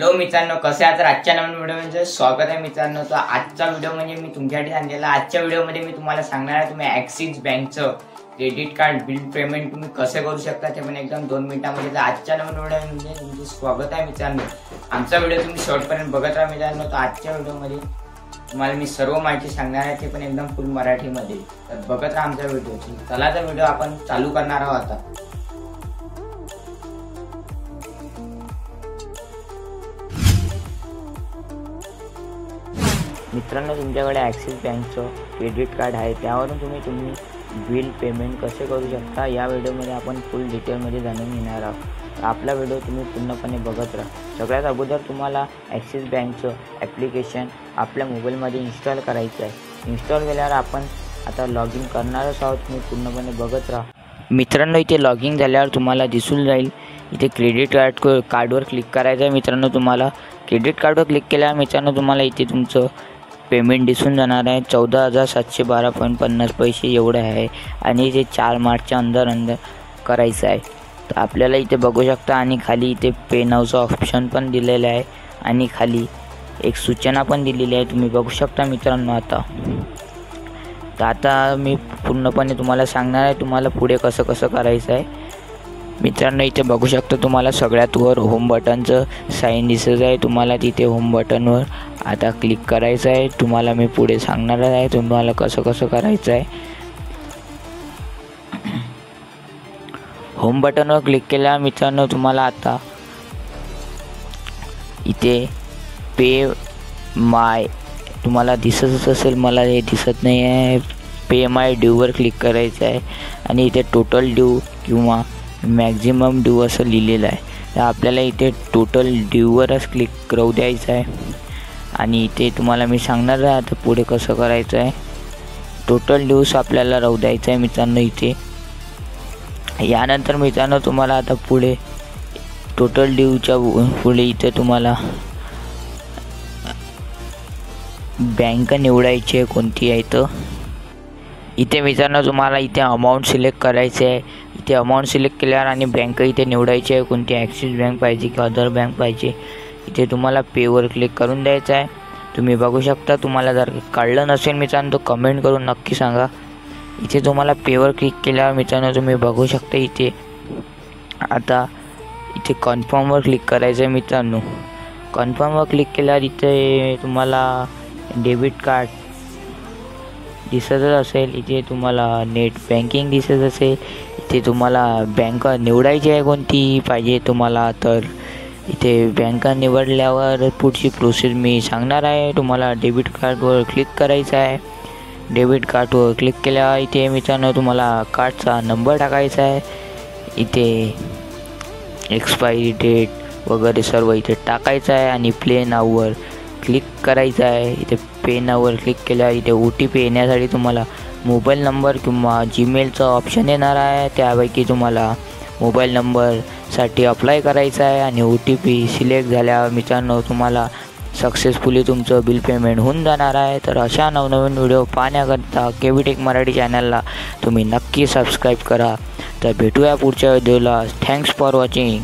Hello मित्रांनो, कसे आहात? आजच्या नवीन व्हिडिओमध्ये स्वागत आहे मित्रांनो. तर आजचा व्हिडिओ म्हणजे मी तुमच्यासाठी आणलेला. आजच्या व्हिडिओमध्ये मी तुम्हाला सांगणार आहे तुम्ही ॲक्सिस बँकचं क्रेडिट कार्ड बिल पेमेंट तुम्ही कसे करू शकता ते पण एकदम 2 मिनिटांमध्ये. तर आजच्या नवीन व्हिडिओमध्ये तुमचे स्वागत आहे मित्रांनो. आमचा व्हिडिओ तुम्ही शेवटपर्यंत बघत राहा मित्रांनो. तर आजच्या व्हिडिओमध्ये तुम्हाला मी सर्व माहिती सांगणार आहे, ते पण एकदम फुल मराठीमध्ये. तर बघत राहा आमच्या व्हिडिओची. चला तर व्हिडिओ आपण चालू करणार आहोत आता. मित्रांनो, तुमच्याकडे ॲक्सिस बँकचं क्रेडिट कार्ड आहे, त्यावरून तुम्ही बिल पेमेंट कसे करू शकता या व्हिडिओमध्ये आपण फुल डिटेलमध्ये जाणून घेणार आहोत. आपला व्हिडिओ तुम्ही पूर्णपणे बघत राहा. सगळ्यात अगोदर तुम्हाला ॲक्सिस बँकचं ॲप्लिकेशन आपल्या मोबाईलमध्ये इन्स्टॉल करायचं आहे. इन्स्टॉल केल्यावर आपण आता लॉग इन करणारच आहोत. तुम्ही पूर्णपणे बघत राहा. मित्रांनो, इथे लॉग इन झाल्यावर तुम्हाला दिसून जाईल इथे क्रेडिट कार्डवर क्लिक करायचं आहे. मित्रांनो, तुम्हाला क्रेडिट कार्डवर क्लिक केल्यावर मित्रांनो तुम्हाला इथे तुमचं पेमेंट दिसून जाणार आहे. 14,712.50 पैसे एवढे आहे आणि ते 4 मार्चच्या अंदर करायचं आहे. तर आपल्याला इथे बघू शकता आणि खाली इथे पे नावचं ऑप्शन पण दिलेलं आहे आणि खाली एक सूचना पण दिलेली आहे, तुम्ही बघू शकता मित्रांनो. आता मी पूर्णपणे तुम्हाला सांगणार आहे तुम्हाला पुढे कसं करायचं आहे. मित्रांनो, इथे बघू शकता तुम्हाला सगळ्यात वर होम बटनचं साईन दिसत आहे. तुम्हाला तिथे होम बटनवर आता क्लिक करायचं आहे. तुम्हाला मी पुढे सांगणार आहे तुम्हाला कसं करायचं आहे. होम बटनवर क्लिक केल्यावर मित्रांनो तुम्हाला आता इथे पे माय तुम्हाला दिसतच असेल, मला हे दिसत नाही आहे. पे माय ड्यूवर क्लिक करायचं आहे आणि इथे टोटल ड्यू किंवा मॅक्झिमम ड्यू असं लिहिलेलं आहे. तर आपल्याला इथे टोटल ड्यूवरच क्लिक राहू द्यायचं आहे आणि इथे तुम्हाला मी सांगणार आहे आता पुढे कसं करायचं आहे. टोटल ड्यूस आपल्याला राहू द्यायचं आहे मित्रांनो इथे. यानंतर मित्रांनो तुम्हाला आता पुढे टोटल ड्यूच्या पुढे इथे तुम्हाला बँक निवडायची आहे कोणती आहे. तर इथे मित्रांनो तुम्हाला इथे अमाऊंट सिलेक्ट करायचे आहे. इथे अमाऊंट सिलेक्ट केल्यावर आणि बँक इथे निवडायची आहे कोणती, ॲक्सिस बँक पाहिजे की अदर बँक पाहिजे. इथे तुम्हाला पेवर क्लिक करून द्यायचं आहे. तुम्ही बघू शकता. तुम्हाला जर कळलं नसेल मित्रांनो तर कमेंट करून नक्की सांगा. इथे तुम्हाला पेवर क्लिक केल्यावर मित्रांनो तुम्ही बघू शकता इथे आता इथे कन्फर्मवर क्लिक करायचं आहे मित्रांनो. कन्फर्मवर क्लिक केल्यावर इथे तुम्हाला डेबिट कार्ड दिसतच असेल. इथे तुम्हाला नेट बँकिंग दिसत असेल. इथे तुम्हाला बँक निवडायची आहे कोणती पाहिजे तुम्हाला. तर इथे बँक निवडल्यावर पुढची प्रोसेस मी सांगणार आहे. तुम्हाला डेबिट कार्डवर क्लिक करायचं आहे. डेबिट कार्डवर क्लिक केल्यावर इथे मित्रांनो तुम्हाला कार्डचा नंबर टाकायचा आहे. इथे एक्सपायरी डेट वगैरे सर्व इथे टाकायचं आहे आणि प्ले नाववर क्लिक करायचं आहे. इथे पे नाववर क्लिक केल्यावर इथे OTP येण्यासाठी तुम्हाला मोबाईल नंबर किंवा जीमेलचं ऑप्शन येणार आहे. त्यापैकी तुम्हाला मोबाईल नंबरसाठी अप्लाय करायचं आहे आणि OTP सिलेक्ट झाल्यावर मित्रांनो तुम्हाला सक्सेसफुली तुमचं बिल पेमेंट होऊन जाणार आहे. तर अशा नवनवीन व्हिडिओ पाहण्याकरता KV Tech मराठी चॅनलला तुम्ही नक्की सबस्क्राईब करा. तर भेटूया पुढच्या व्हिडिओला. Thanks for watching.